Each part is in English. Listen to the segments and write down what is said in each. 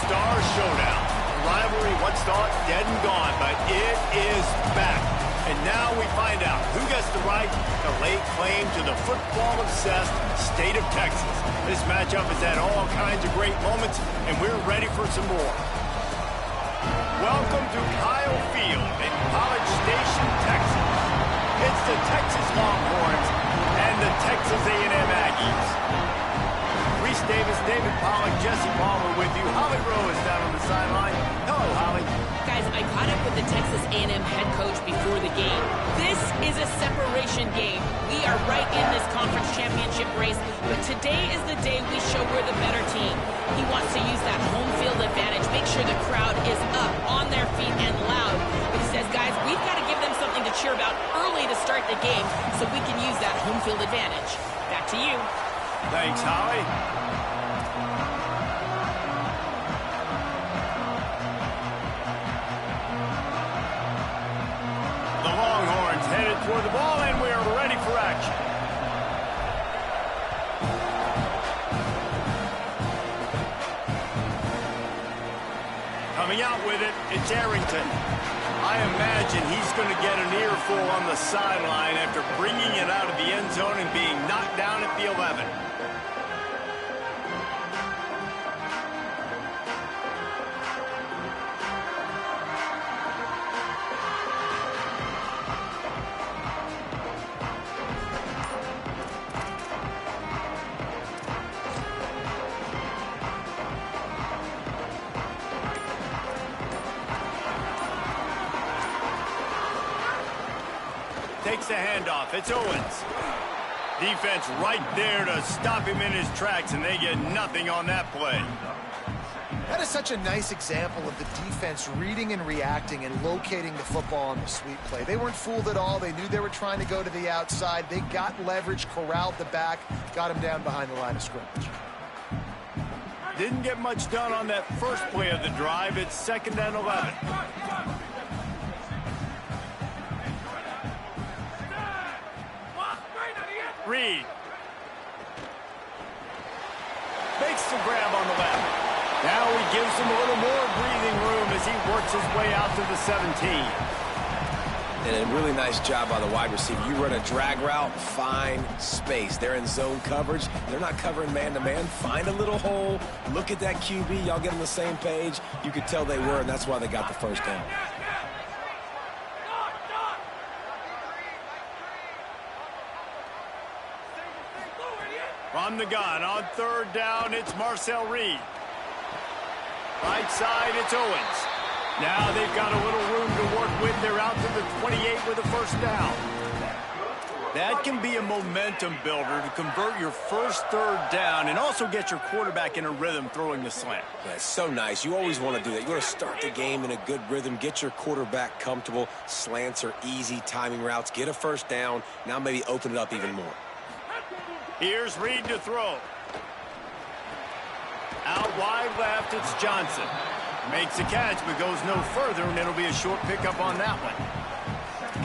Star Showdown. A rivalry once thought dead and gone, but it is back. And now we find out who gets the right to lay claim to the football-obsessed state of Texas. This matchup has had all kinds of great moments, and we're ready for some more. Welcome to Kyle Field in College Station, Texas. It's the Texas Longhorns and the Texas A&M Aggies. Reese Davis, David Pollack, Jesse Palmer with you. Holly Rowe is down on the sideline. Hello, Holly. Guys, I caught up with the Texas A&M head coach before the game. This is a separation game. We are right in this conference championship race, but today is the day we show we're the better team. He wants to use that home field advantage, make sure the crowd is up, on their feet, and loud. But he says, guys, we've got to give them something to cheer about early to start the game so we can use that home field advantage. Back to you. Thanks, Holly. The Longhorns headed toward the ball, and we are ready for action. Coming out with it, it's Arrington. I imagine he's going to get an earful on the sideline after bringing it out of the end zone and being knocked down at the 11. Takes the handoff. It's Owens. Defense right there to stop him in his tracks, and they get nothing on that play. That is such a nice example of the defense reading and reacting and locating the football on the sweep play. They weren't fooled at all. They knew they were trying to go to the outside. They got leverage, corralled the back, got him down behind the line of scrimmage. Didn't get much done on that first play of the drive. It's 2nd and 11. Reed makes the grab on the left. Now he gives him a little more breathing room as he works his way out to the 17. And a really nice job by the wide receiver. You run a drag route, find space. They're in zone coverage. They're not covering man-to-man. Find a little hole. Look at that QB. Y'all get on the same page. You could tell they were, and that's why they got the first down. From the gun on 3rd down, it's Marcel Reed. Right side, it's Owens. Now they've got a little room to work with. They're out to the 28 with a first down. That can be a momentum builder to convert your first 3rd down and also get your quarterback in a rhythm throwing the slant. Yeah, it's so nice. You always want to do that. You want to start the game in a good rhythm, get your quarterback comfortable. Slants are easy, timing routes, get a first down. Now maybe open it up even more. Here's Reed to throw. Out wide left, it's Johnson. Makes a catch, but goes no further, and it'll be a short pickup on that one.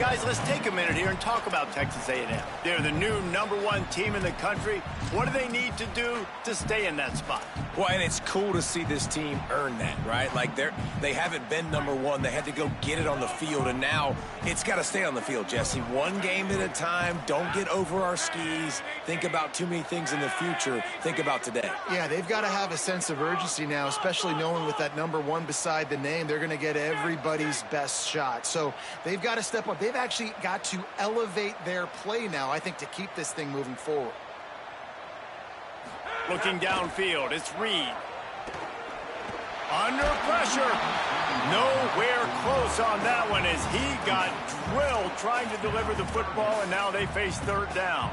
Guys, let's take a minute here and talk about Texas A&M. They're the new #1 team in the country. What do they need to do to stay in that spot? Well, and it's cool to see this team earn that, right? Like they haven't been #1. They had to go get it on the field, and now it's got to stay on the field, Jesse. One game at a time. Don't get over our skis. Think about too many things in the future. Think about today. Yeah, they've got to have a sense of urgency now, especially knowing with that #1 beside the name, they're going to get everybody's best shot. So they've got to step up. They've actually got to elevate their play now, I think, to keep this thing moving forward. Looking downfield, it's Reed. Under pressure. Nowhere close on that one as he got drilled trying to deliver the football, and now they face 3rd down.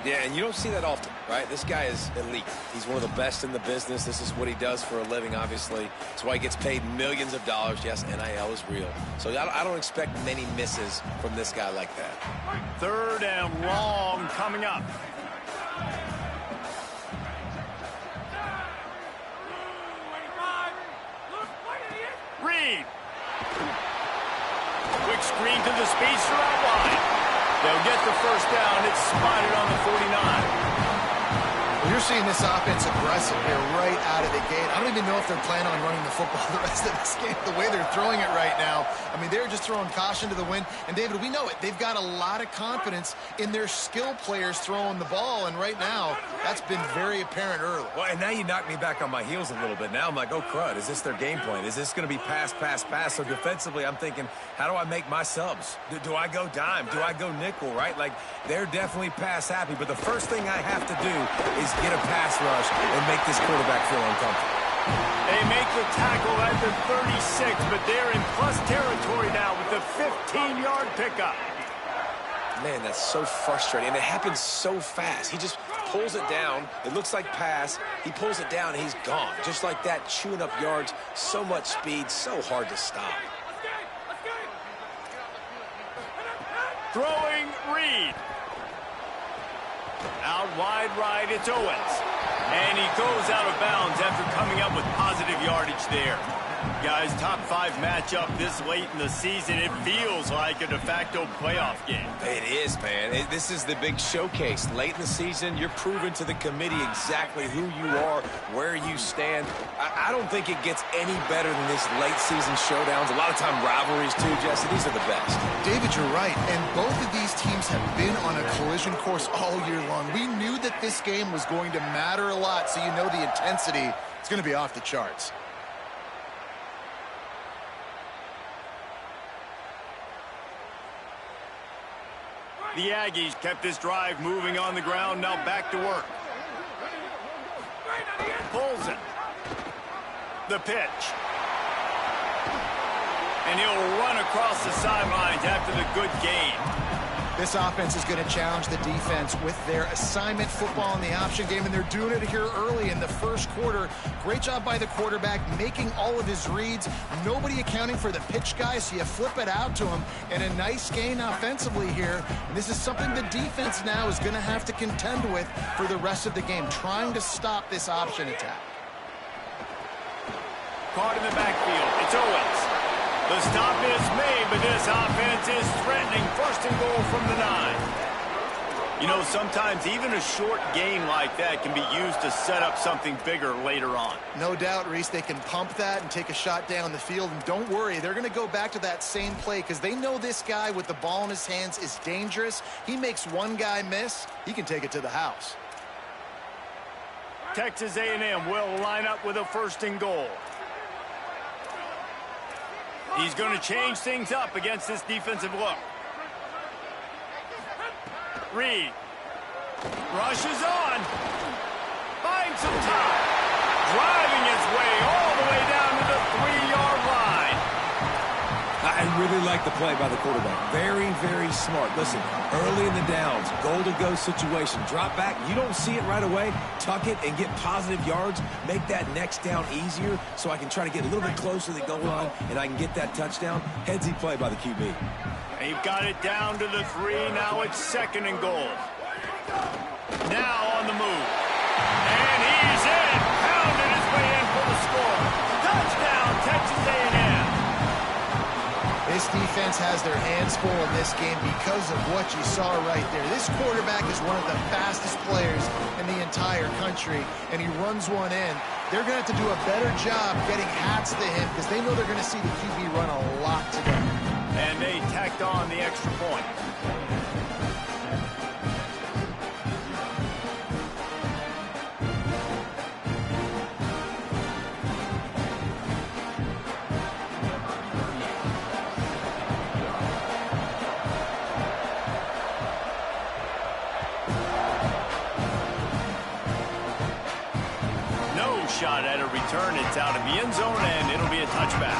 Yeah, and you don't see that often, right? This guy is elite. He's one of the best in the business. This is what he does for a living, obviously. That's why he gets paid millions of dollars. Yes, NIL is real. So I don't expect many misses from this guy like that. 3rd and long coming up. Reed. Quick screen to the speedster out wide. They'll get the first down. It's spotted on the 49. Well, You're seeing this offense aggressive here right out of the gate. I don't even know if they're planning on running the football the rest of this game, the way they're throwing it right now. I mean, they're just throwing caution to the wind. And, David, we know it. They've got a lot of confidence in their skill players throwing the ball, and right now, that's been very apparent early. Well, and now you knock me back on my heels a little bit. Now I'm like, oh, crud, is this their game plan? Is this going to be pass, pass, pass? So defensively, I'm thinking, how do I make my subs? Do I go dime? Do I go nickel, right? Like, they're definitely pass happy, but the first thing I have to do is get a pass rush and make this quarterback feel uncomfortable. They make the tackle at the 36, but they're in plus territory now with the 15-yard pickup. Man, that's so frustrating, and it happens so fast. He just pulls it down. It looks like pass. He pulls it down, and he's gone. Just like that, chewing up yards. So much speed, so hard to stop. Throwing Reed. Out wide right, it's Owens. And he goes out of bounds after coming up with positive yardage there. Guys, top 5 matchup this late in the season. It feels like a de facto playoff game. It is, man. This is the big showcase. Late in the season, you're proving to the committee exactly who you are, where you stand. I don't think it gets any better than this late season showdowns. A lot of time rivalries, too, Jesse. These are the best. David, you're right. And both of these teams have been on a collision course all year long. We knew that this game was going to matter a lot, so you know the intensity is going to be off the charts. The Aggies kept this drive moving on the ground. Now back to work. Pulls it. The pitch. And he'll run across the sidelines after the good gain. This offense is going to challenge the defense with their assignment football in the option game, and they're doing it here early in the first quarter. Great job by the quarterback, making all of his reads. Nobody accounting for the pitch guy, so you flip it out to him. And a nice gain offensively here. And this is something the defense now is going to have to contend with for the rest of the game, trying to stop this option attack. Caught in the backfield. It's Owens. The stop is made, but this offense is threatening. First and goal from the 9. You know, sometimes even a short game like that can be used to set up something bigger later on. No doubt, Reese, they can pump that and take a shot down the field. And don't worry, they're going to go back to that same play because they know this guy with the ball in his hands is dangerous. He makes one guy miss, he can take it to the house. Texas A&M will line up with a first and goal. He's going to change things up against this defensive look. Reed rushes on. Finds some time. Driving his way all the way down to the 3-yard line. I really like the play by the quarterback. Very, very smart. Listen, early in the downs, goal-to-go situation. Drop back. You don't see it right away. Tuck it and get positive yards. Make that next down easier so I can try to get a little bit closer to the goal line and I can get that touchdown. Headsy play by the QB. They've got it down to the 3. Now it's second and goal. Now on the move. And he's in. Pounded his way in for the score. Touchdown, Texas A&M. This defense has their hands full in this game because of what you saw right there. This quarterback is one of the fastest players in the entire country, and he runs one in. They're going to have to do a better job getting hats to him because they know they're going to see the QB run a lot today. And they tacked on the extra point. Shot at a return. It's out of the end zone, and it'll be a touchback.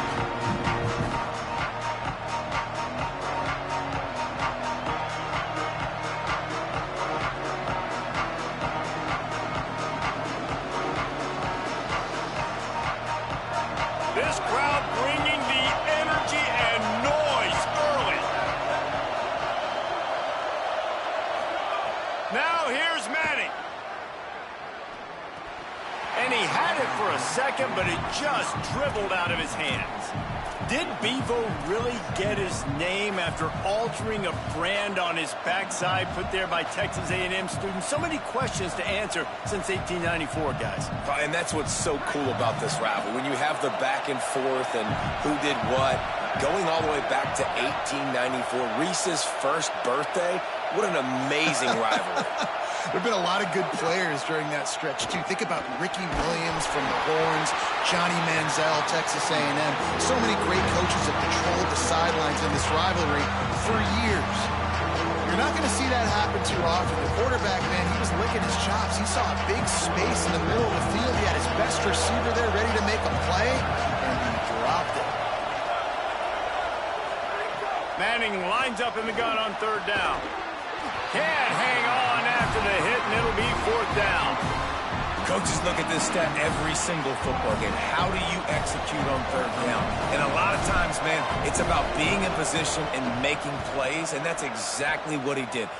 This crowd bringing the energy and noise early. Now here's Manning. And And he had it for a second, but it just dribbled out of his hands. Did Bevo really get his name after altering a brand on his backside put there by Texas A&M students? So many questions to answer since 1894, guys. And that's what's so cool about this rivalry. When you have the back and forth and who did what, going all the way back to 1894, Reese's first birthday, what an amazing rivalry. There have been a lot of good players during that stretch, too. Think about Ricky Williams from the Horns, Johnny Manziel, Texas A&M. So many great coaches have patrolled the sidelines in this rivalry for years. You're not going to see that happen too often. The quarterback, man, he was licking his chops. He saw a big space in the middle of the field. He had his best receiver there ready to make a play, and he dropped it. Manning lines up in the gun on third down. Can't hang on after the hit, and it'll be fourth down. Coaches look at this stat every single football game. How do you execute on third down? And a lot of times, man, it's about being in position and making plays, and that's exactly what he did.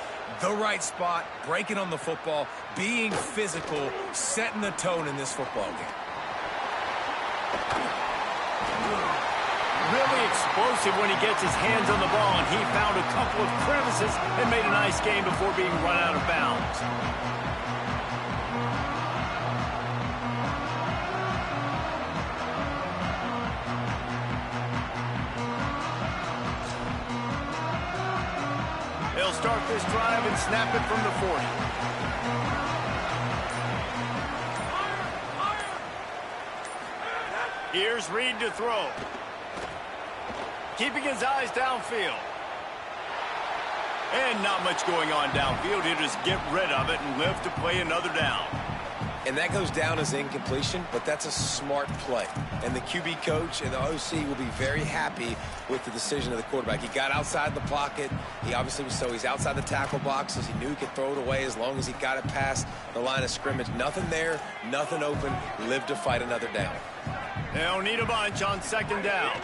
The right spot, breaking on the football, being physical, setting the tone in this football game. Really explosive when he gets his hands on the ball, and he found a couple of crevices and made a nice game before being run out of bounds. They'll start this drive and snap it from the 40. Here's Reed to throw. Keeping his eyes downfield. And not much going on downfield. He'll just get rid of it and live to play another down. And that goes down as incompletion, but that's a smart play. And the QB coach and the OC will be very happy with the decision of the quarterback. He got outside the pocket. He obviously was he's outside the tackle boxes. He knew he could throw it away as long as he got it past the line of scrimmage. Nothing there, nothing open. Live to fight another down. They'll need a bunch on second down.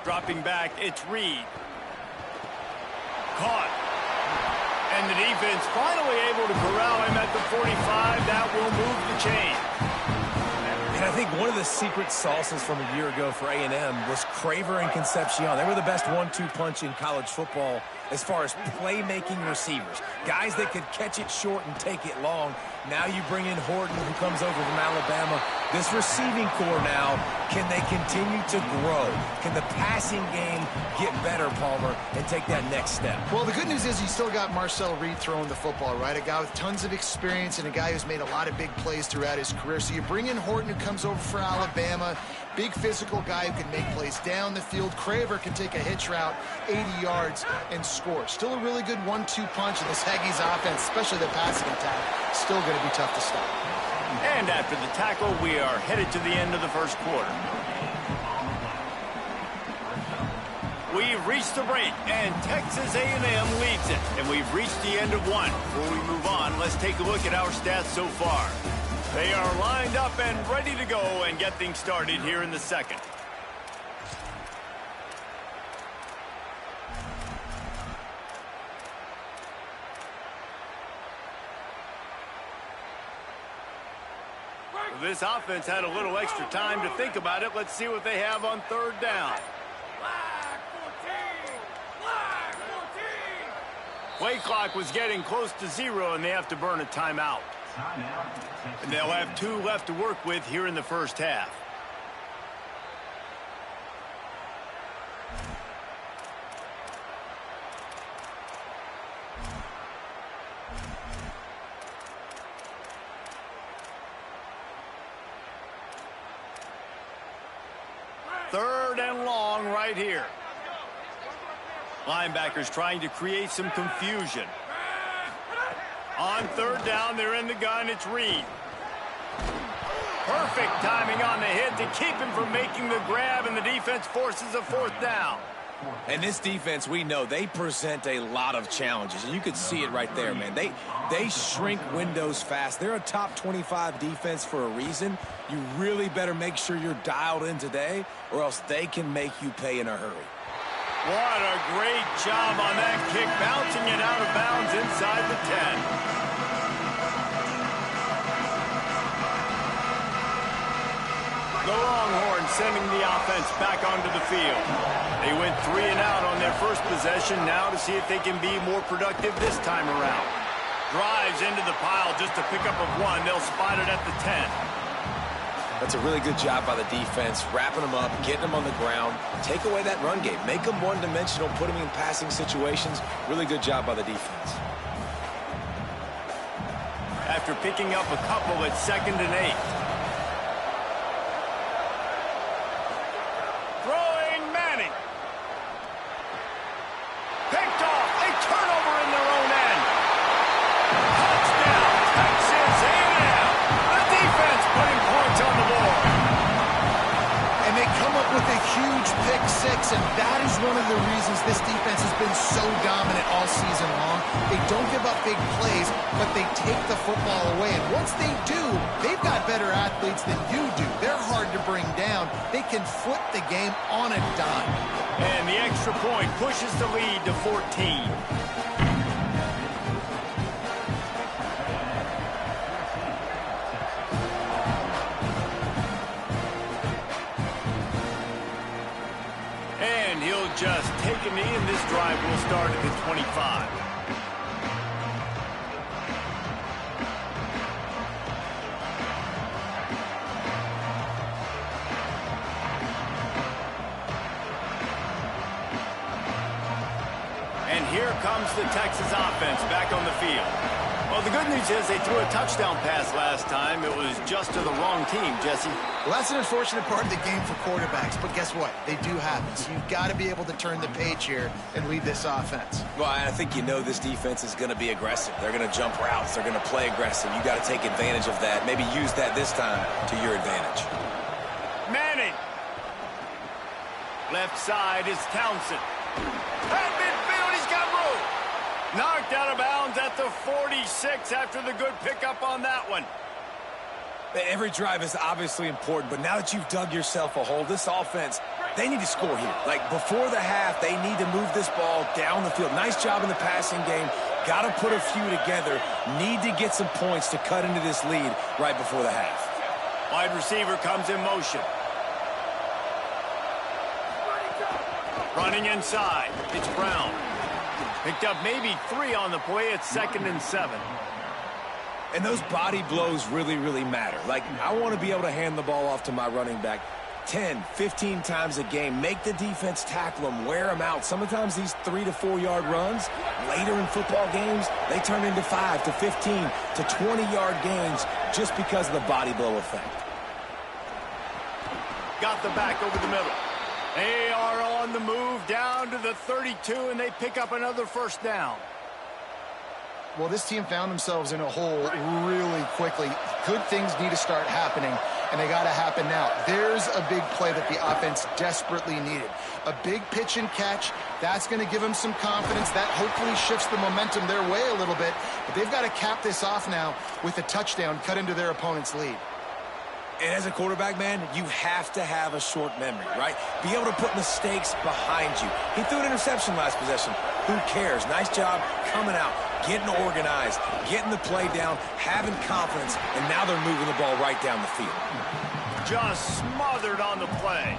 Dropping back, it's Reed. Caught. And the defense finally able to corral him at the 45. That will move the chain. And I think one of the secret sauces from a year ago for A&M was Craver and Concepcion. They were the best 1-2 punch in college football as far as playmaking receivers. Guys that could catch it short and take it long. Now you bring in Horton, who comes over from Alabama. This receiving core now, can they continue to grow? Can the passing game get better, Palmer, and take that next step? Well, the good news is you still got Marcel Reed throwing the football, right? A guy with tons of experience and a guy who's made a lot of big plays throughout his career. So you bring in Horton, who comes over for Alabama. Big physical guy who can make plays down the field. Craver can take a hitch route 80 yards and score. Still a really good 1-2 punch in this Aggies offense, especially the passing attack. Still going to be tough to stop. And after the tackle, we are headed to the end of the first quarter. We've reached the break, and Texas A&M leads it. And we've reached the end of one. Before we move on, let's take a look at our stats so far. They are lined up and ready to go and get things started here in the second. This offense had a little extra time to think about it. Let's see what they have on third down. Play clock was getting close to 0, and they have to burn a timeout. And they'll have 2 left to work with here in the first half. Third and long right here. Linebackers trying to create some confusion. On third down, they're in the gun. It's Reed. Perfect timing on the hit to keep him from making the grab, and the defense forces a fourth down. And this defense, we know, they present a lot of challenges. And you could see it right there, man. They shrink windows fast. They're a top 25 defense for a reason. You really better make sure you're dialed in today, or else they can make you pay in a hurry. What a great job on that kick, bouncing it out of bounds inside the 10. sending the offense back onto the field. They went 3 and out on their first possession. Now to see if they can be more productive this time around. Drives into the pile just to pick up of 1. They'll spot it at the 10. That's a really good job by the defense, wrapping them up, getting them on the ground. Take away that run game. Make them one-dimensional, put them in passing situations. Really good job by the defense. After picking up a couple at 2nd and 8. Throwing Manning. Picked off. A turnover in their own end. Touchdown, Texas A&M. The defense putting points on the board. And they come up with a huge pick 6, and that is one of the reasons this defense has been so dominant all season long. They don't give up big plays, but they take the football away. And once they do, they've got better athletes than you do. They're hard to bring down. They can flip the game on a dime. And the extra point pushes the lead to 14. And he'll just take a knee, and this drive will start at the 25. And here comes the Texas offense back on the field. Well, the good news is they threw a touchdown pass last time. It was just to the wrong team, Jesse. Well, that's an unfortunate part of the game for quarterbacks, but guess what? They do happen. So you've got to be able to turn the page here and lead this offense. Well, I think you know this defense is going to be aggressive. They're going to jump routes. They're going to play aggressive. You got to take advantage of that. Maybe use that this time to your advantage. Manning. Left side is Townsend. At midfield, he's got room. Knocked out of bounds at the 46 after the good pickup on that one. Every drive is obviously important, but now that you've dug yourself a hole, this offense, they need to score here. Like, before the half, they need to move this ball down the field. Nice job in the passing game. Got to put a few together. Need to get some points to cut into this lead right before the half. Wide receiver comes in motion. Running inside. It's Brown. Picked up maybe 3 on the play at 2nd and 7. And those body blows really, really matter. Like, I want to be able to hand the ball off to my running back 10, 15 times a game. Make the defense tackle them, wear them out. Sometimes these 3 to 4 yard runs, later in football games, they turn into 5 to 15 to 20 yard gains just because of the body blow effect. Got the back over the middle. They are on the move down to the 32, and they pick up another first down. Well, this team found themselves in a hole really quickly. Good things need to start happening, and they got to happen now. There's a big play that the offense desperately needed. A big pitch and catch. That's going to give them some confidence. That hopefully shifts the momentum their way a little bit. But they've got to cap this off now with a touchdown cut into their opponent's lead. And as a quarterback, man, you have to have a short memory, right? Be able to put mistakes behind you. He threw an interception last possession. Who cares? Nice job coming out, getting organized, getting the play down, having confidence, and now they're moving the ball right down the field. Just smothered on the play.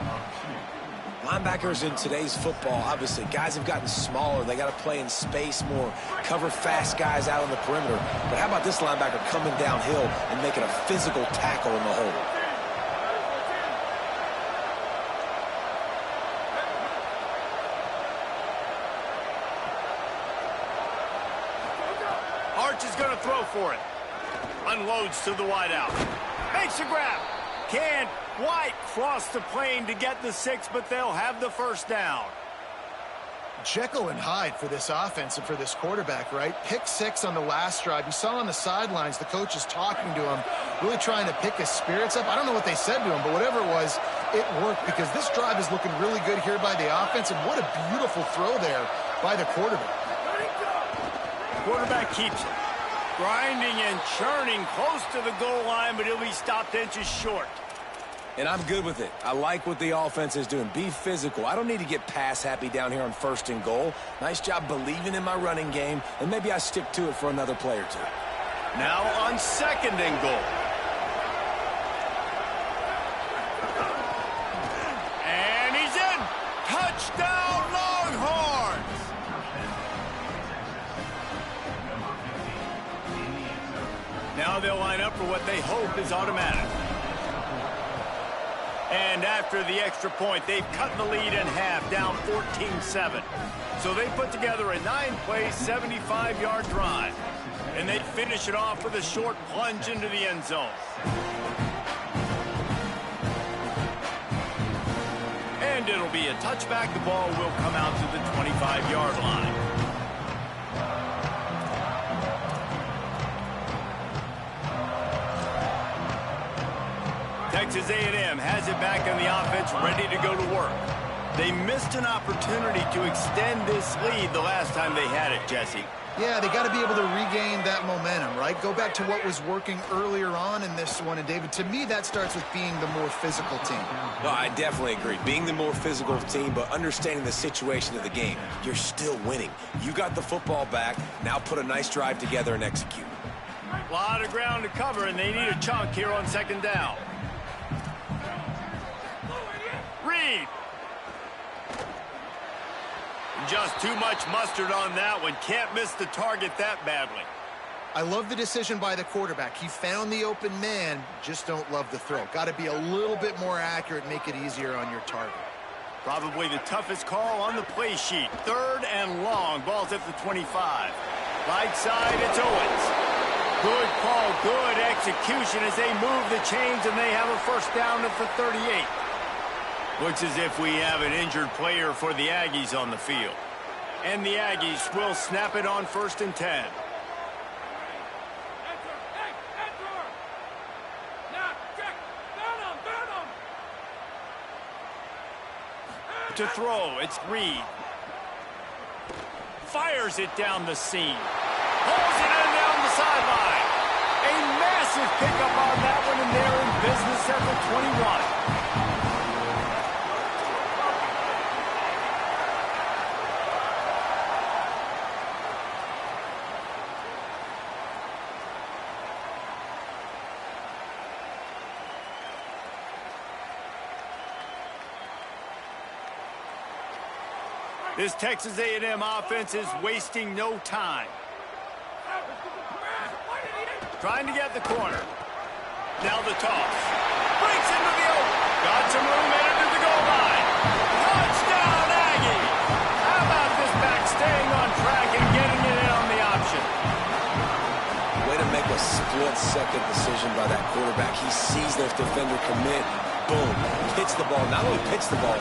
Linebackers in today's football, obviously, guys have gotten smaller. They got to play in space more, cover fast guys out on the perimeter. But how about this linebacker coming downhill and making a physical tackle in the hole? Arch is going to throw for it. Unloads to the wideout. Makes a grab. Can't quite cross the plane to get the 6, but they'll have the first down. Jekyll and Hyde for this offense and for this quarterback, right? Pick 6 on the last drive. You saw on the sidelines the coach is talking to him, really trying to pick his spirits up. I don't know what they said to him, but whatever it was, it worked because this drive is looking really good here by the offense, and what a beautiful throw there by the quarterback. Quarterback keeps it. Grinding and churning close to the goal line, but he'll be stopped inches short. And I'm good with it. I like what the offense is doing. Be physical. I don't need to get pass happy down here on 1st and goal. Nice job believing in my running game, and maybe I stick to it for another play or 2. Now on 2nd and goal. line up for what they hope is automatic. And after the extra point, they've cut the lead in half, down 14-7. So they put together a 9-play, 75-yard drive. And they finish it off with a short plunge into the end zone. And it'll be a touchback. The ball will come out to the 25-yard line. Texas A&M has it back on the offense, ready to go to work. They missed an opportunity to extend this lead the last time they had it, Jesse. Yeah, they got to be able to regain that momentum, right? Go back to what was working earlier on in this one. And, David, to me, that starts with being the more physical team. Well, I definitely agree. Being the more physical team, but understanding the situation of the game. You're still winning. You got the football back. Now put a nice drive together and execute. A lot of ground to cover, and they need a chunk here on second down. Reed. Just too much mustard on that one. Can't miss the target that badly. I love the decision by the quarterback. He found the open man, just don't love the throw. Got to be a little bit more accurate, make it easier on your target. Probably the toughest call on the play sheet. 3rd and long. Ball's at the 25. Right side, it's Owens. Good call, good execution as they move the chains, and they have a first down at the 38. Looks as if we have an injured player for the Aggies on the field. And the Aggies will snap it on 1st and 10. To throw, it's Reed. Fires it down the seam. Pulls it in down the sideline. A massive pickup on that one, and they're in business at the 21. This Texas A&M offense is wasting no time. Trying to get the corner. Now the toss. Breaks into the open. Got some room into the goal line. Touchdown, Aggie! How about this back staying on track and getting it in on the option? Way to make a split-second decision by that quarterback. He sees the defender commit. Boom. Hits the ball. Not only hits the ball,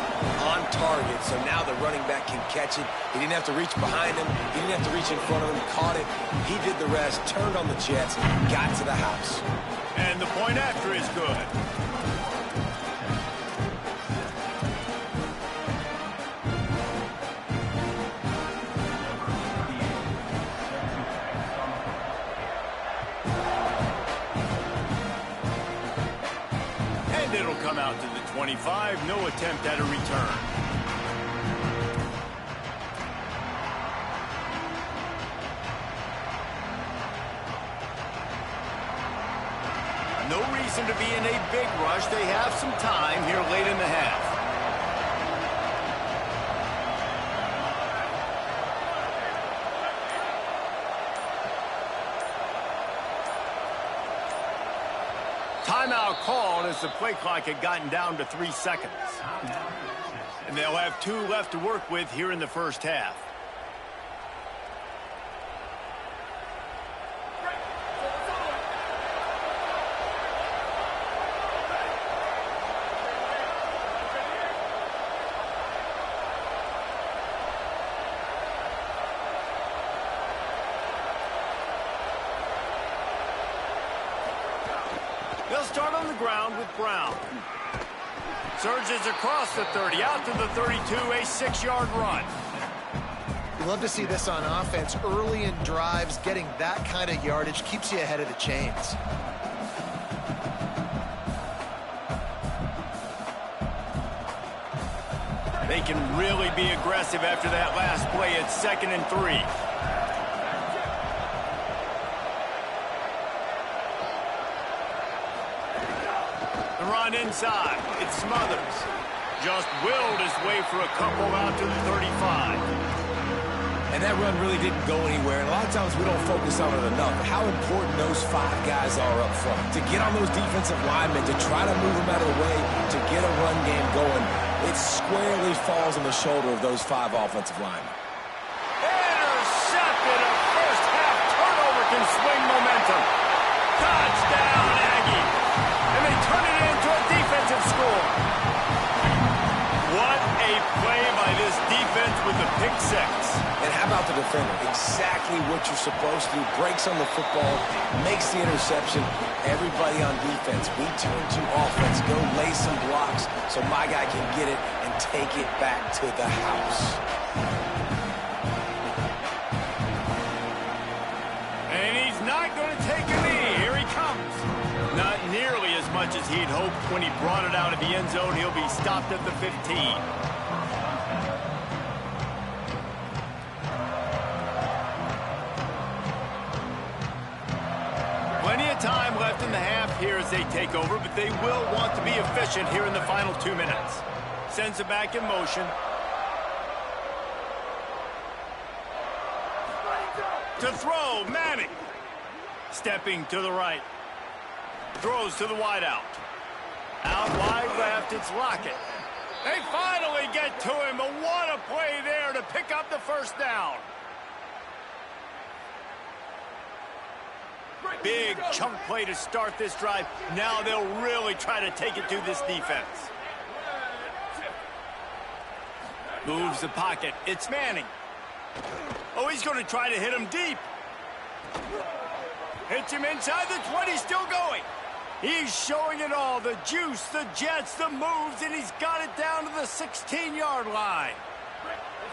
on target. So now the running back can catch it. He didn't have to reach behind him. He didn't have to reach in front of him. Caught it. He did the rest. Turned on the Jets. Got to the house. And the point after is good. It'll come out to the 25. No attempt at a return. No reason to be in a big rush. They have some time here late in the half. Timeout called as the play clock had gotten down to 3 seconds. And they'll have 2 left to work with here in the first half. They'll start on the ground with Brown. Surges across the 30, out to the 32, a 6-yard run. You love to see this on offense. Early in drives, getting that kind of yardage keeps you ahead of the chains. They can really be aggressive after that last play. It's 2nd and 3. Run inside. It Smothers. Just willed his way for a couple out to the 35. And that run really didn't go anywhere. And a lot of times we don't focus on it enough. How important those 5 guys are up front. To get on those defensive linemen, to try to move them out of the way, to get a run game going, it squarely falls on the shoulder of those 5 offensive linemen. Intercepted. A first half turnover can swing momentum. Touchdown, Aggie. And they turn it into a defensive score. What a play by this defense with the pick 6. And how about the defender? Exactly what you're supposed to do. Breaks on the football, makes the interception. Everybody on defense, we turn to offense. Go lay some blocks so my guy can get it and take it back to the house. And he's not going to take a knee. Here he comes. Not nearly as much as he'd hoped when he brought it out of the end zone. He'll be stopped at the 15. Plenty of time left in the half here as they take over, but they will want to be efficient here in the final 2 minutes. Sends it back in motion. To throw, Manning. Stepping to the right. Throws to the wideout. Out wide left, it's Lockett. They finally get to him, but what a play there to pick up the first down. Big chunk play to start this drive. Now they'll really try to take it to this defense. Moves the pocket. It's Manning. Oh, he's going to try to hit him deep. Hits him inside the 20, still going. He's showing it all. The juice, the jets, the moves, and he's got it down to the 16-yard line.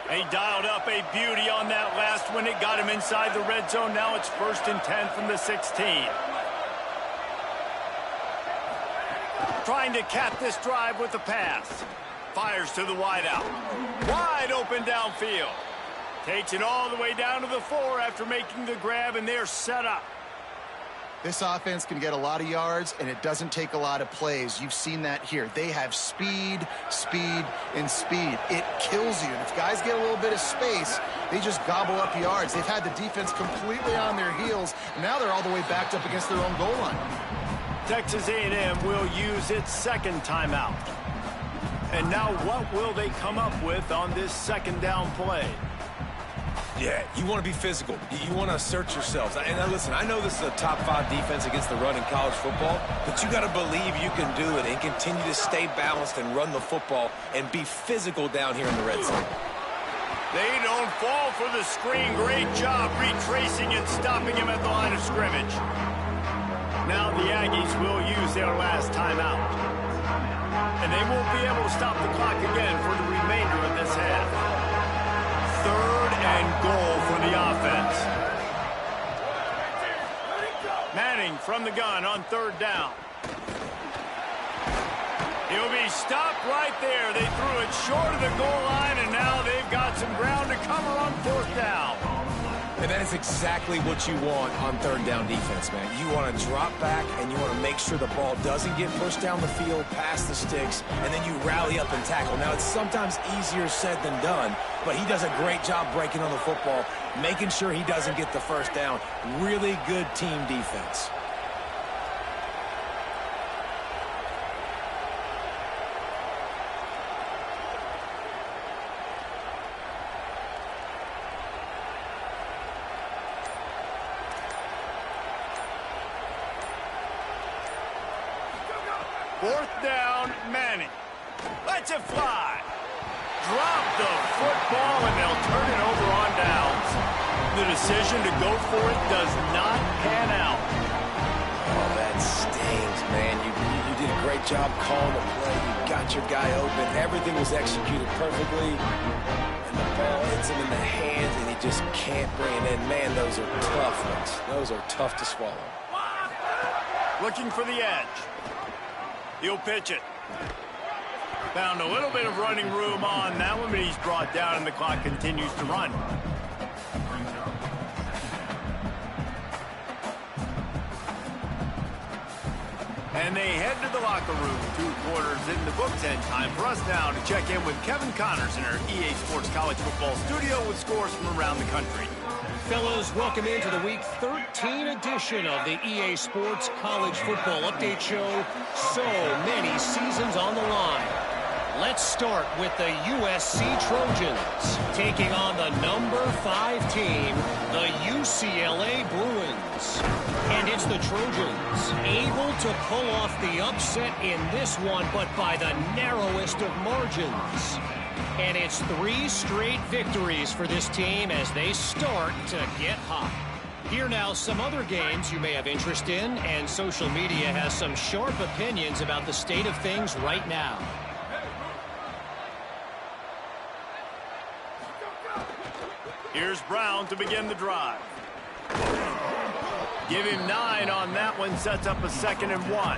He dialed up a beauty on that last one. It got him inside the red zone. Now it's 1st and 10 from the 16. Trying to cap this drive with the pass. Fires to the wideout. Wide open downfield. Takes it all the way down to the 4 after making the grab, and they're set up. This offense can get a lot of yards, and it doesn't take a lot of plays. You've seen that here. They have speed, speed, and speed. It kills you. And if guys get a little bit of space, they just gobble up yards. They've had the defense completely on their heels, and now they're all the way backed up against their own goal line. Texas A&M will use its second timeout. And now what will they come up with on this second down play? Yeah, you want to be physical. You want to assert yourselves. And now listen, I know this is a top 5 defense against the run in college football, but you got to believe you can do it and continue to stay balanced and run the football and be physical down here in the red zone. They don't fall for the screen. Great job retracing and stopping him at the line of scrimmage. Now the Aggies will use their last timeout. And they won't be able to stop the clock again for the remainder of this half. 3rd and goal for the offense. Manning from the gun on 3rd down. He'll be stopped right there. They threw it short of the goal line, and now they've got some ground to cover on 4th down. And that is exactly what you want on 3rd down defense, man. You want to drop back, and you want to make sure the ball doesn't get pushed down the field past the sticks, and then you rally up and tackle. Now, it's sometimes easier said than done, but he does a great job breaking on the football, making sure he doesn't get the first down. Really good team defense. Fourth down, Manning. Lets it fly. Drop the football, and they'll turn it over on downs. The decision to go for it does not pan out. Oh, that stings, man. You did a great job calling the play. You got your guy open. Everything was executed perfectly. And the ball hits him in the hands, and he just can't bring it in. Man, those are tough ones. Those are tough to swallow. Looking for the edge. He'll pitch it. Found a little bit of running room on that one, but he's brought down and the clock continues to run. And they head to the locker room. 2 quarters in the books, and time for us now to check in with Kevin Connors in our EA Sports College Football studio with scores from around the country. Fellas, welcome into the Week 13 edition of the EA Sports College Football Update Show. So many seasons on the line. Let's start with the USC Trojans taking on the number 5 team, the UCLA Bruins. And it's the Trojans able to pull off the upset in this one, but by the narrowest of margins. And it's 3 straight victories for this team as they start to get hot. Here now, some other games you may have interest in, and social media has some sharp opinions about the state of things right now. Here's Brown to begin the drive. Give him 9 on that one, sets up a 2nd and 1.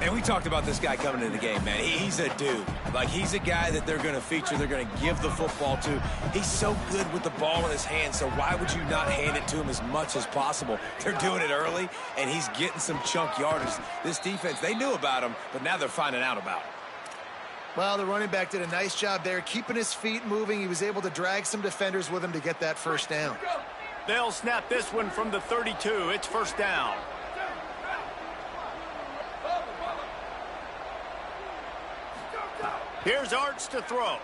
And we talked about this guy coming into the game, man. He's a dude. Like, he's a guy that they're going to feature, they're going to give the football to. He's so good with the ball in his hand, so why would you not hand it to him as much as possible? They're doing it early, and he's getting some chunk yardage. This defense, they knew about him, but now they're finding out about him. Well, the running back did a nice job there, keeping his feet moving. He was able to drag some defenders with him to get that first down. They'll snap this one from the 32. It's first down. Here's Arts to throw.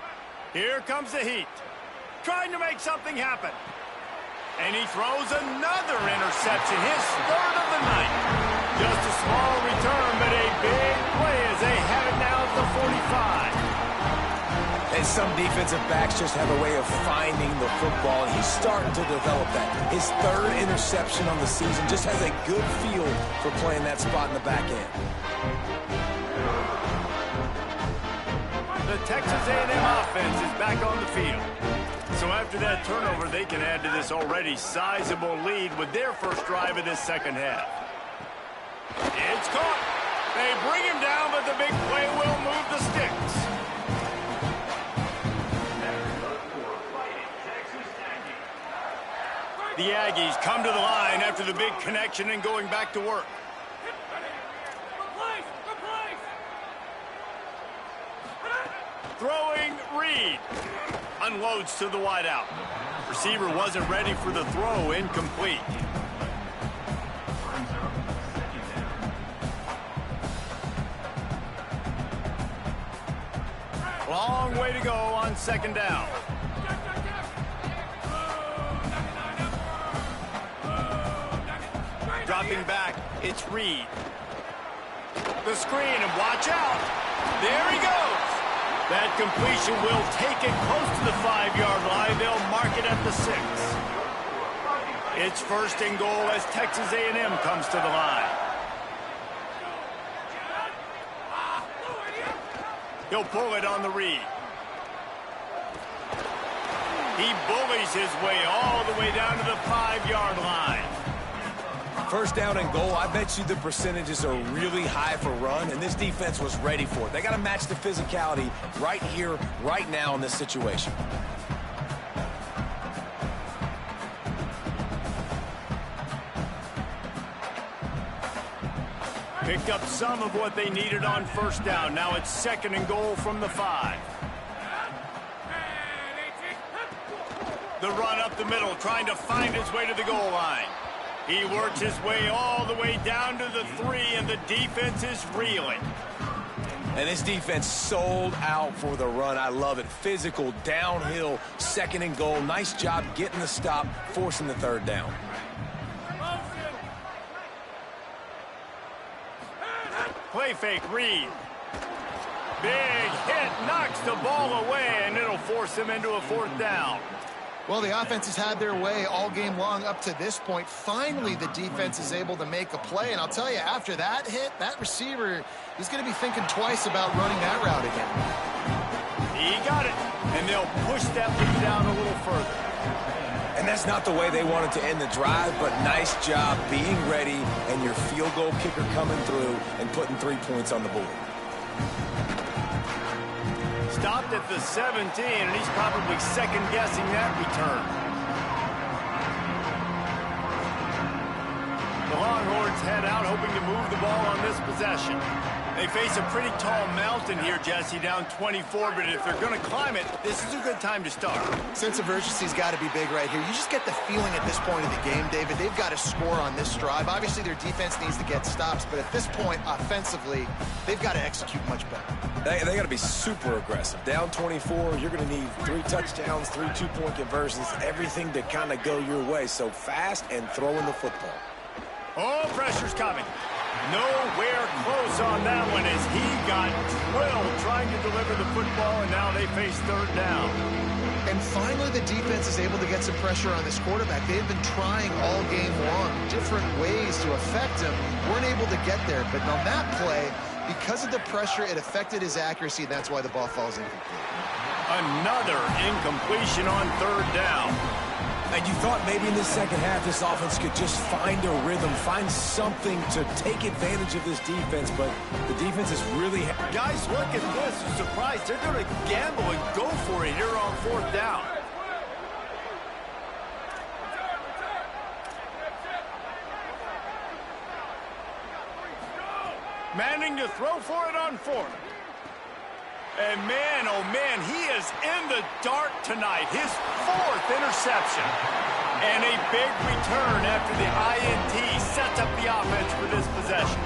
Here comes the heat. Trying to make something happen. And he throws another interception, his 3rd of the night. Just a small return, but a big play as they have it now at the 45. And some defensive backs just have a way of finding the football, and he's starting to develop that. His 3rd interception on the season, just has a good feel for playing that spot in the back end. The Texas A&M offense is back on the field. So after that turnover, they can add to this already sizable lead with their first drive of this second half. It's caught. They bring him down, but the big play will move the sticks. The Aggies come to the line after the big connection and going back to work. Throwing Reed. Unloads to the wideout. Receiver wasn't ready for the throw, incomplete. Long way to go on 2nd down. Dropping back, it's Reed. The screen, and watch out. There he goes. That completion will take it close to the 5-yard line. They'll mark it at the 6. It's 1st and goal as Texas A&M comes to the line. He'll pull it on the read. He bullies his way all the way down to the 5-yard line. 1st down and goal, I bet you the percentages are really high for run, and this defense was ready for it. They got to match the physicality right here, right now in this situation. Picked up some of what they needed on 1st down. Now it's 2nd and goal from the 5. The run up the middle, trying to find his way to the goal line. He works his way all the way down to the 3, and the defense is reeling. And this defense sold out for the run. I love it. Physical, downhill, 2nd and goal. Nice job getting the stop, forcing the 3rd down. Play fake, Reed. Big hit, knocks the ball away, and it'll force him into a 4th down. Well, the offense has had their way all game long up to this point. Finally, the defense is able to make a play. And I'll tell you, after that hit, that receiver is going to be thinking twice about running that route again. He got it. And they'll push that lead out a little further. And that's not the way they wanted to end the drive, but nice job being ready and your field goal kicker coming through and putting 3 points on the board. Stopped at the 17, and he's probably second-guessing that return. The Longhorns head out, hoping to move the ball on this possession. They face a pretty tall mountain here, Jesse, down 24, but if they're going to climb it, this is a good time to start. Sense of urgency's got to be big right here. You just get the feeling at this point of the game, David, they've got to score on this drive. Obviously, their defense needs to get stops, but at this point, offensively, they've got to execute much better. They got to be super aggressive. Down 24, you're going to need 3 touchdowns, 3 two-point conversions, everything to kind of go your way. So fast and throwing the football. Oh, pressure's coming. Nowhere close on that one as he got drilled trying to deliver the football, and now they face third down. And finally, the defense is able to get some pressure on this quarterback. They've been trying all game long, different ways to affect him. Weren't able to get there, but on that play, because of the pressure, it affected his accuracy, and that's why the ball falls incomplete. Another incompletion on third down. And you thought maybe in the second half this offense could just find a rhythm, find something to take advantage of this defense, but the defense is really... Guys, look at this. I'm surprised. They're going to gamble and go for it here on fourth down. Manning to throw for it on fourth. And man, oh man, he is in the dark tonight. His 4th interception. And a big return after the INT sets up the offense for this possession.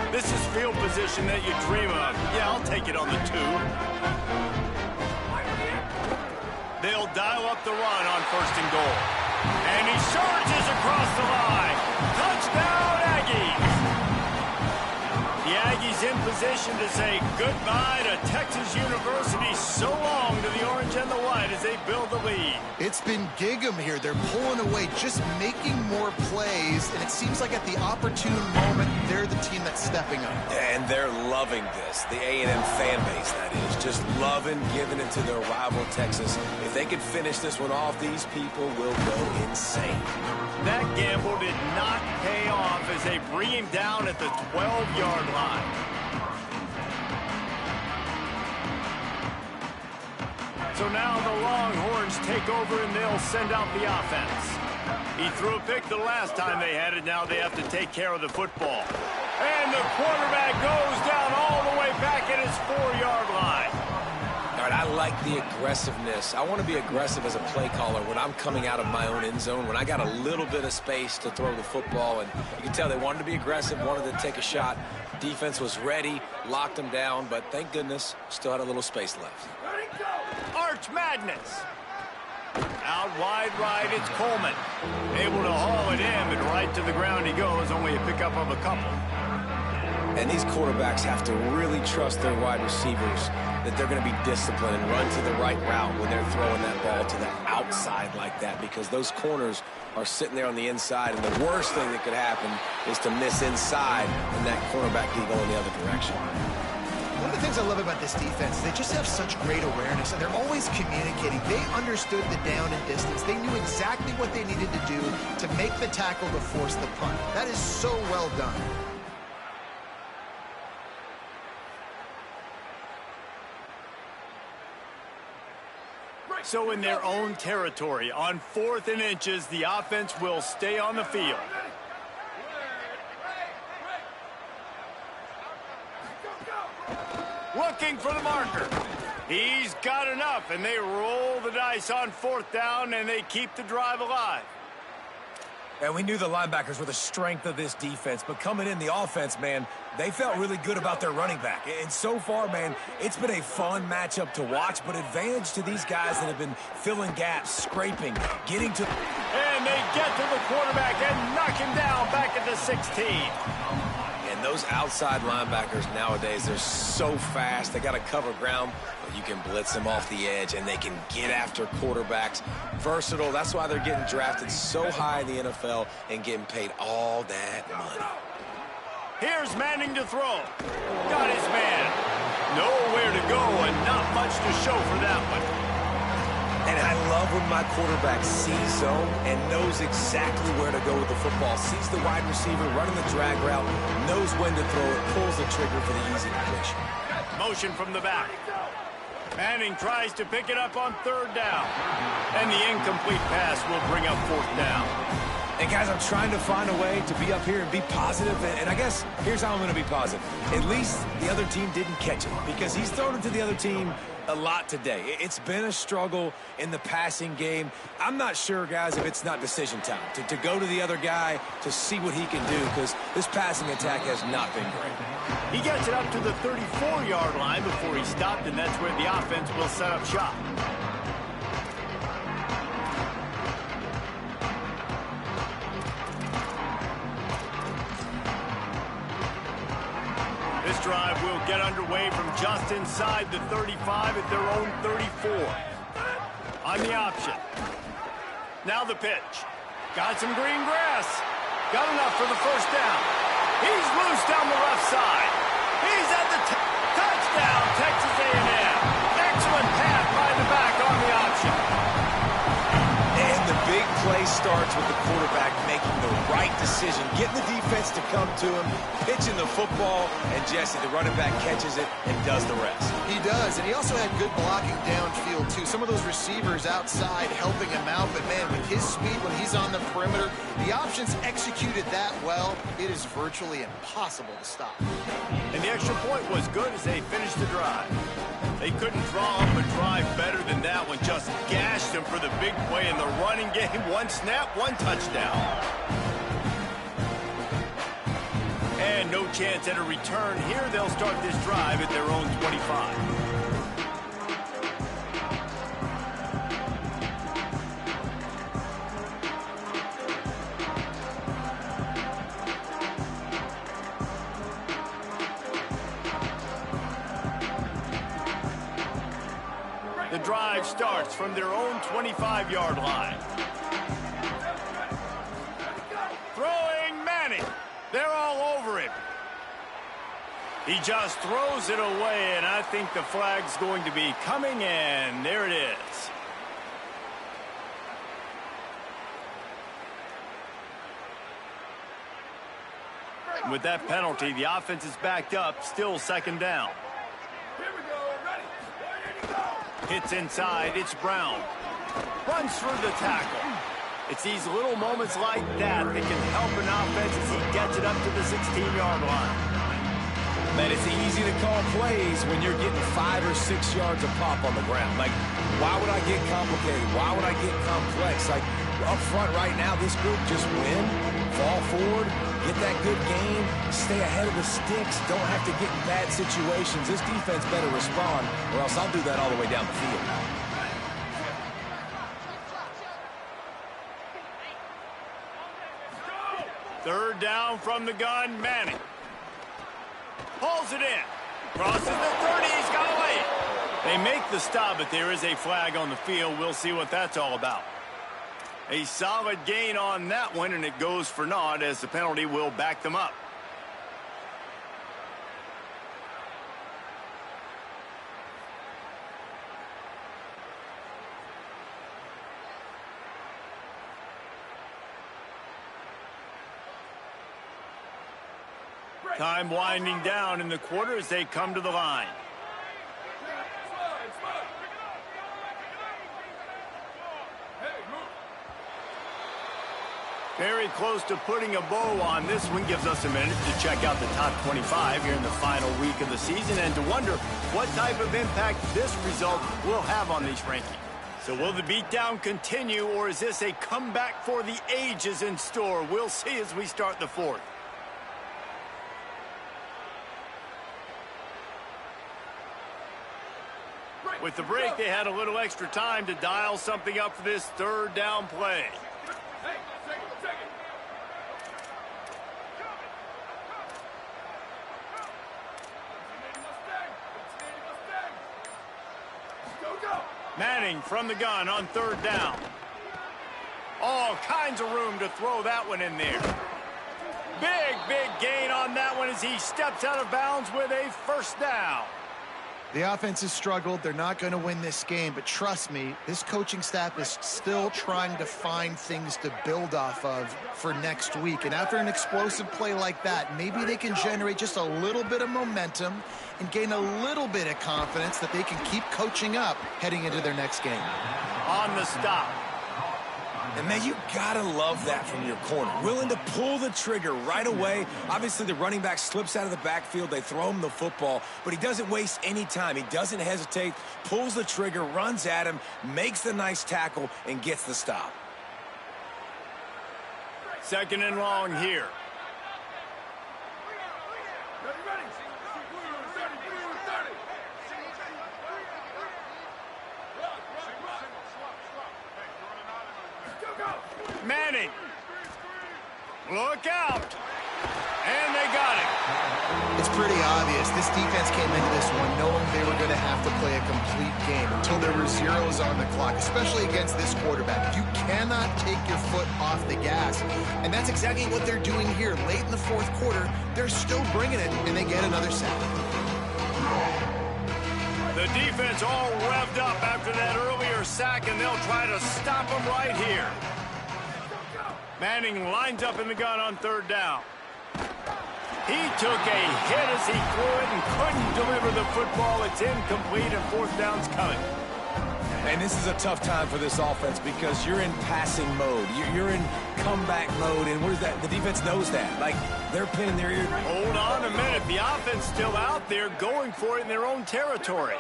This is field position that you dream of. Yeah, I'll take it on the 2. They'll dial up the run on 1st and goal. And he surges across the line. Touchdown, Aggies! The Aggies in position to say goodbye to Texas University. So long to the orange and the white as they build the lead. It's been Gig'em here. They're pulling away, just making more plays, and it seems like at the opportune moment, they're the team that's stepping up. And they're loving this. The A&M fan base, that is. Just loving giving it to their rival, Texas. If they could finish this one off, these people will go insane. That gamble did not pay off as they bring him down at the 12-yard line. So now the Longhorns take over and they'll send out the offense. He threw a pick the last time they had it. Now they have to take care of the football. And the quarterback goes down all the way back at his 4-yard line. All right, I like the aggressiveness. I want to be aggressive as a play caller when I'm coming out of my own end zone, when I got a little bit of space to throw the football. And you can tell they wanted to be aggressive, wanted to take a shot. Defense was ready, locked them down, but thank goodness, still had a little space left. Arch Madness. Out wide right, it's Coleman. Able to haul it in, but right to the ground he goes. Only a pickup of a couple. And these quarterbacks have to really trust their wide receivers that they're going to be disciplined and run to the right route when they're throwing that ball to the outside like that, because those corners are sitting there on the inside, and the worst thing that could happen is to miss inside and that cornerback can go in the other direction. One of the things I love about this defense is they just have such great awareness, and they're always communicating. They understood the down and distance. They knew exactly what they needed to do to make the tackle to force the punt. That is so well done. So in their own territory, on 4th and inches, the offense will stay on the field. Looking for the marker. He's got enough, and they roll the dice on 4th down, and they keep the drive alive. And we knew the linebackers were the strength of this defense, but coming in the offense, man, they felt really good about their running back. And so far, man, it's been a fun matchup to watch, but advantage to these guys that have been filling gaps, scraping, getting to... And they get to the quarterback and knock him down back at the 16. And those outside linebackers nowadays, they're so fast. They got to cover ground, but you can blitz them off the edge, and they can get after quarterbacks. Versatile. That's why they're getting drafted so high in the NFL and getting paid all that money. Here's Manning to throw. Got his man. Nowhere to go and not much to show for that one. And I love when my quarterback sees zone and knows exactly where to go with the football. Sees the wide receiver running the drag route, knows when to throw it, pulls the trigger for the easy completion. Motion from the back. Manning tries to pick it up on 3rd down. And the incomplete pass will bring up 4th down. And guys, I'm trying to find a way to be up here and be positive, and I guess here's how I'm going to be positive. At least the other team didn't catch it, because he's thrown it to the other team a lot today. It's been a struggle in the passing game. I'm not sure, guys, if it's not decision time to go to the other guy to see what he can do, because this passing attack has not been great. He gets it up to the 34-yard line before he stopped, and that's where the offense will set up shop. This drive will get underway from just inside the 35 at their own 34. On the option. Now the pitch. Got some green grass. Got enough for the 1st down. He's loose down the left side. He's at the touchdown, Texas A&M. Excellent pass by the back on the option. And the big play starts with the quarterback making the right decision, getting the defense to come to him, pitching the football, and Jesse, the running back, catches it and does the rest. He does, and he also had good blocking downfield, too. Some of those receivers outside helping him out, but, man, with his speed when he's on the perimeter, the options executed that well, it is virtually impossible to stop. And the extra point was good as they finished the drive. They couldn't draw up a drive better than that one. Just gashed them for the big play in the running game. 1 snap, 1 touchdown. And no chance at a return here. They'll start this drive at their own 25. The drive starts from their own 25-yard line. Throwing Manning. They're all over him. He just throws it away, and I think the flag's going to be coming, and there it is. With that penalty, the offense is backed up, still 2nd down. Hits inside, it's Brown. Runs through the tackle. It's these little moments like that that can help an offense as he gets it up to the 16-yard line. Man, it's easy to call plays when you're getting 5 or 6 yards of pop on the ground. Like, why would I get complicated? Why would I get complex? Like, up front right now, this group just win, fall forward, get that good game, stay ahead of the sticks, don't have to get in bad situations. This defense better respond, or else I'll do that all the way down the field. Third down from the gun, Manning. Pulls it in. Crosses the 30, he's got away. They make the stop, but there is a flag on the field. We'll see what that's all about. A solid gain on that one, and it goes for naught as the penalty will back them up. Time winding down in the quarter as they come to the line. Very close to putting a bow on this one. Gives us a minute to check out the top 25 here in the final week of the season and to wonder what type of impact this result will have on these rankings. So will the beatdown continue, or is this a comeback for the ages in store? We'll see as we start the fourth. With the break, they had a little extra time to dial something up for this third down play. Manning from the gun on third down. All kinds of room to throw that one in there. Big gain on that one as he steps out of bounds with a first down. The offense has struggled. They're not going to win this game, but trust me, this coaching staff is still trying to find things to build off of for next week. And after an explosive play like that, maybe they can generate just a little bit of momentum and gain a little bit of confidence that they can keep coaching up heading into their next game. On the stop. And, man, you got to love that from your corner. Willing to pull the trigger right away. Obviously, the running back slips out of the backfield. They throw him the football, but he doesn't waste any time. He doesn't hesitate, pulls the trigger, runs at him, makes the nice tackle, and gets the stop. 2nd and long here. Manning. Look out. And they got it. It's pretty obvious. This defense came into this one knowing they were going to have to play a complete game until there were zeros on the clock, especially against this quarterback. You cannot take your foot off the gas, and that's exactly what they're doing here. Late in the 4th quarter, they're still bringing it, and they get another sack. The defense all revved up after that earlier sack, and they'll try to stop them right here. Manning lines up in the gun on 3rd down. He took a hit as he threw it and couldn't deliver the football. It's incomplete, and 4th down's coming. And this is a tough time for this offense because you're in passing mode. You're in comeback mode, and what is that? The defense knows that. Like, they're pinning their ear. Hold on a minute. The offense still out there going for it in their own territory.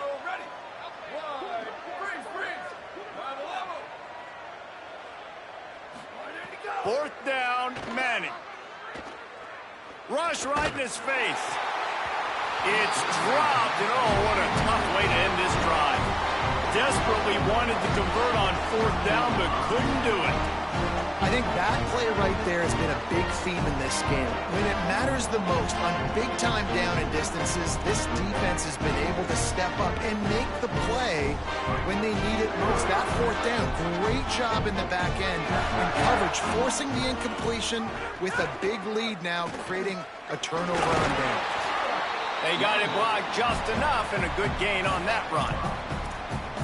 Fourth down, Manning. Rush right in his face. It's dropped, and oh, what a tough way to end this drive. Desperately wanted to convert on 4th down, but couldn't do it. I think that play right there has been a big theme in this game. When it matters the most, on big-time down and distances, this defense has been able to step up and make the play when they need it most. That 4th down, great job in the back end in coverage, forcing the incompletion with a big lead now, creating a turnover on down. They got it blocked just enough, and a good gain on that run.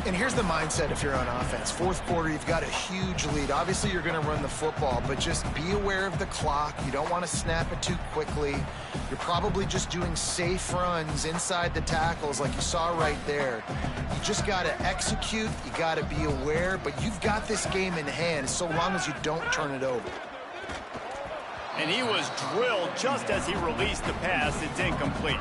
And here's the mindset if you're on offense. 4th quarter, you've got a huge lead. Obviously, you're going to run the football, but just be aware of the clock. You don't want to snap it too quickly. You're probably just doing safe runs inside the tackles like you saw right there. You just got to execute. You got to be aware, but you've got this game in hand so long as you don't turn it over. And he was drilled just as he released the pass. It's incomplete.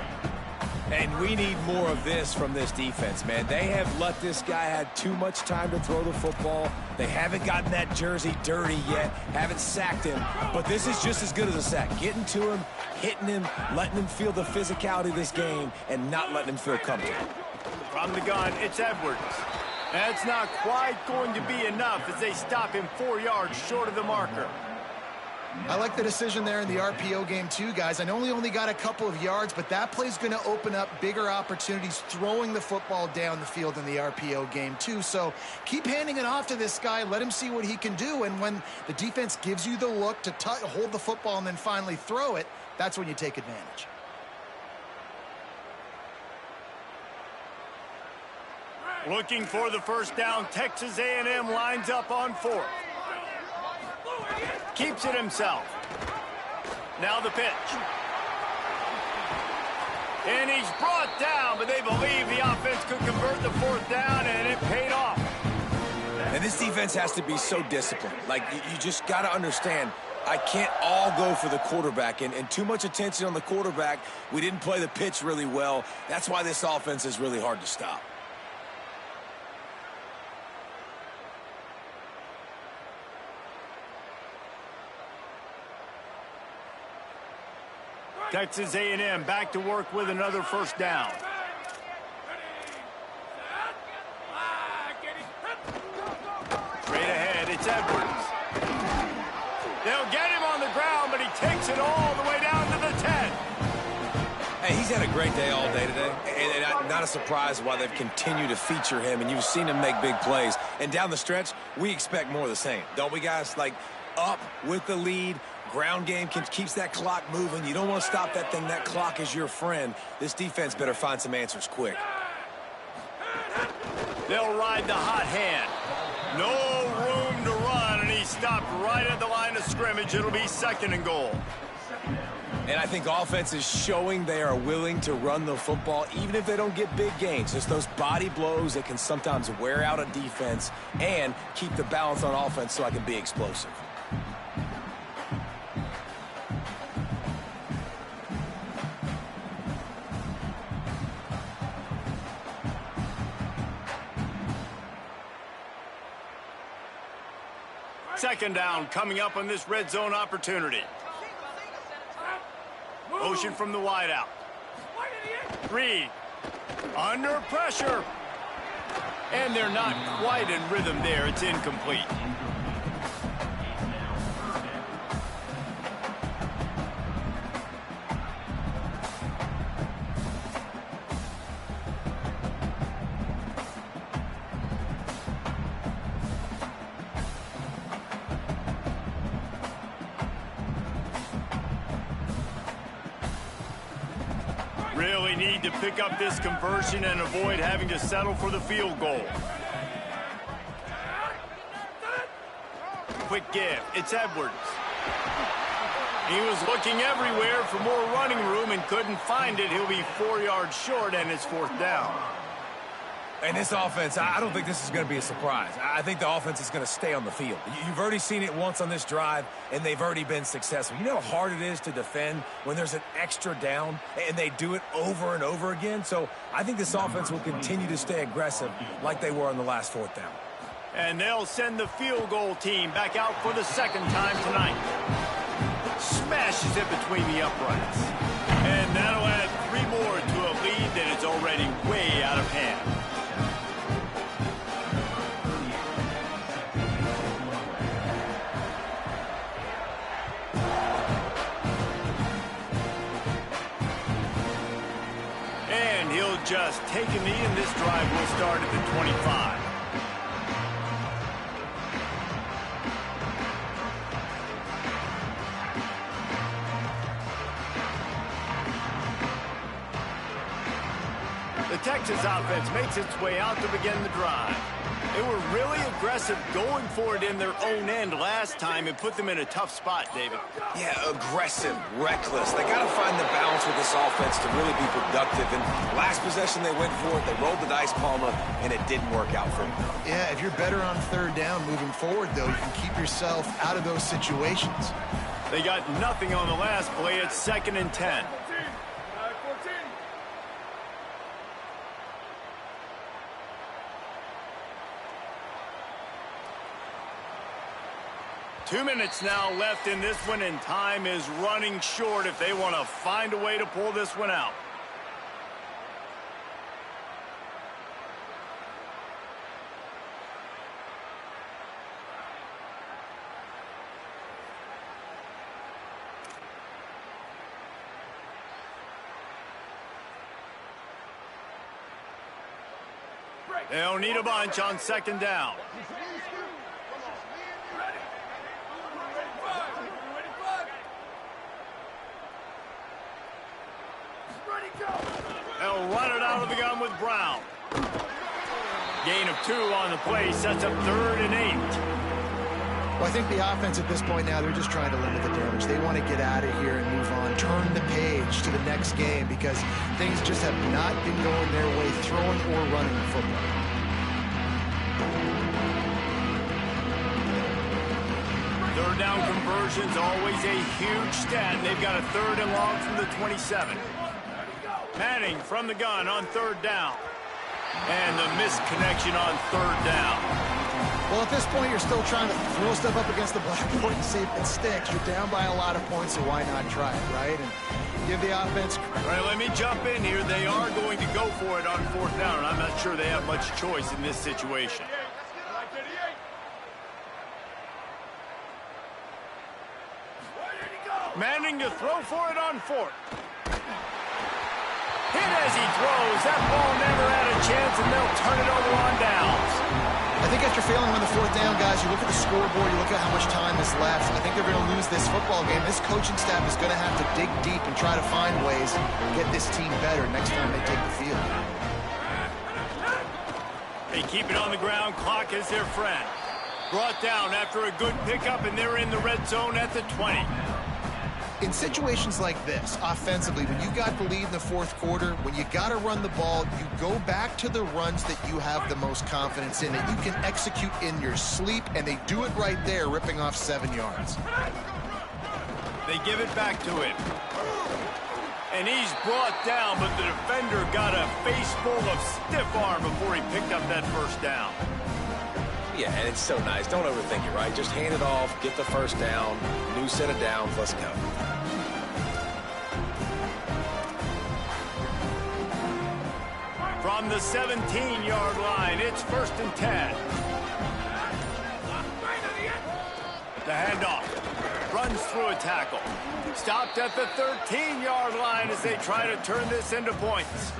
And we need more of this from this defense, man. They have let this guy have too much time to throw the football. They haven't gotten that jersey dirty yet, haven't sacked him. But this is just as good as a sack. Getting to him, hitting him, letting him feel the physicality of this game, and not letting him feel comfortable. From the gun, it's Edwards. That's not quite going to be enough as they stop him 4 yards short of the marker. I like the decision there in the RPO game too, guys. I know he only got a couple of yards, but that play's going to open up bigger opportunities throwing the football down the field in the RPO game too. So keep handing it off to this guy. Let him see what he can do. And when the defense gives you the look to hold the football and then finally throw it, that's when you take advantage. Looking for the 1st down, Texas A&M lines up on 4th. Keeps it himself. Now the pitch. And he's brought down, but they believe the offense could convert the 4th down, and it paid off. And this defense has to be so disciplined. Like, you just got to understand, I can't all go for the quarterback, and too much attention on the quarterback. We didn't play the pitch really well. That's why this offense is really hard to stop. Texas A&M back to work with another 1st down. Straight ahead, it's Edwards. They'll get him on the ground, but he takes it all the way down to the 10. Hey, he's had a great day all day today, and not a surprise why they've continued to feature him, and you've seen him make big plays. And down the stretch, we expect more of the same, don't we, guys? Like, up with the lead. Ground game keeps that clock moving. You don't want to stop that thing. That clock is your friend. This defense better find some answers quick. They'll ride the hot hand. No room to run, and he stopped right at the line of scrimmage. It'll be 2nd and goal. And I think offense is showing they are willing to run the football, even if they don't get big gains. Just those body blows that can sometimes wear out a defense and keep the balance on offense so I can be explosive. Second down coming up on this red zone opportunity. Motion from the wideout. Reed under pressure. And they're not quite in rhythm there. It's incomplete. Really need to pick up this conversion and avoid having to settle for the field goal. Quick give. It's Edwards. He was looking everywhere for more running room and couldn't find it. He'll be 4 yards short, and it's 4th down. And this offense, I don't think this is going to be a surprise. I think the offense is going to stay on the field. You've already seen it once on this drive, and they've already been successful. You know how hard it is to defend when there's an extra down, and they do it over and over again? So I think this offense will continue to stay aggressive like they were on the last 4th down. And they'll send the field goal team back out for the 2nd time tonight. Smashes it between the uprights. And that'll add 3 more to a lead that is already way out of hand. And he'll just take a knee, and this drive will start at the 25. The Texas offense makes its way out to begin the drive. They were really aggressive going for it in their own end last time and put them in a tough spot, David. Yeah, aggressive, reckless. They got to find the balance with this offense to really be productive. And last possession they went for it, they rolled the dice, Palma, and it didn't work out for them. Yeah, if you're better on 3rd down moving forward, though, you can keep yourself out of those situations. They got nothing on the last play. It's 2nd and 10. 2 minutes now left in this one, and time is running short if they want to find a way to pull this one out. They'll need a bunch on 2nd down. They'll run it out of the gun with Brown. Gain of 2 on the play sets up 3rd and 8. Well, I think the offense at this point now, they're just trying to limit the damage. They want to get out of here and move on, turn the page to the next game because things just have not been going their way, throwing or running the football. Third down conversions, always a huge stat. They've got a 3rd and long from the 27. Manning from the gun on 3rd down. And the missed connection on 3rd down. Well, at this point, you're still trying to throw stuff up against the blackboard and see if it sticks. You're down by a lot of points, so why not try it, right? And give the offense... All right, let me jump in here. They are going to go for it on 4th down, and I'm not sure they have much choice in this situation. Manning to throw for it on 4th. Hit as he throws. That ball never had a chance, and they'll turn it over on downs. I think after failing on the 4th down, guys, you look at the scoreboard, you look at how much time is left. I think they're going to lose this football game. This coaching staff is going to have to dig deep and try to find ways to get this team better next time they take the field. They keep it on the ground. Clock is their friend. Brought down after a good pickup, and they're in the red zone at the 20. In situations like this, offensively, when you got the lead in the fourth quarter, when you got to run the ball, you go back to the runs that you have the most confidence in, that you can execute in your sleep, and they do it right there, ripping off 7 yards. They give it back to him. And he's brought down, but the defender got a face full of stiff arm before he picked up that first down. Yeah, and it's so nice. Don't overthink it, right? Just hand it off, get the first down, new set of downs, let's go. From the 17-yard line, it's 1st and 10. The handoff. Runs through a tackle. Stopped at the 13-yard line as they try to turn this into points.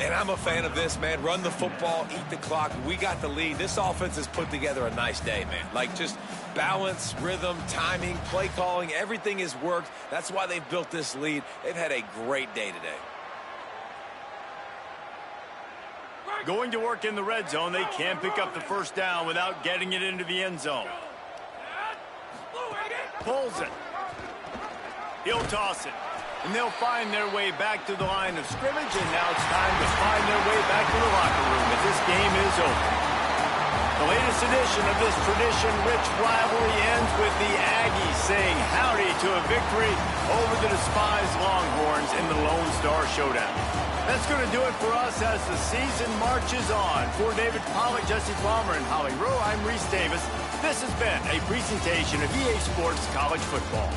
And I'm a fan of this, man. Run the football, eat the clock. We got the lead. This offense has put together a nice day, man. Like, just balance, rhythm, timing, play calling, everything has worked. That's why they've built this lead. They've had a great day today. Going to work in the red zone. They can't pick up the first down without getting it into the end zone. Pulls it. He'll toss it. And they'll find their way back to the line of scrimmage, and now it's time to find their way back to the locker room as this game is over. The latest edition of this tradition-rich rivalry ends with the Aggies saying howdy to a victory over the despised Longhorns in the Lone Star Showdown. That's going to do it for us as the season marches on. For David Pollack, Jesse Palmer, and Holly Rowe, I'm Reese Davis. This has been a presentation of EA Sports College Football.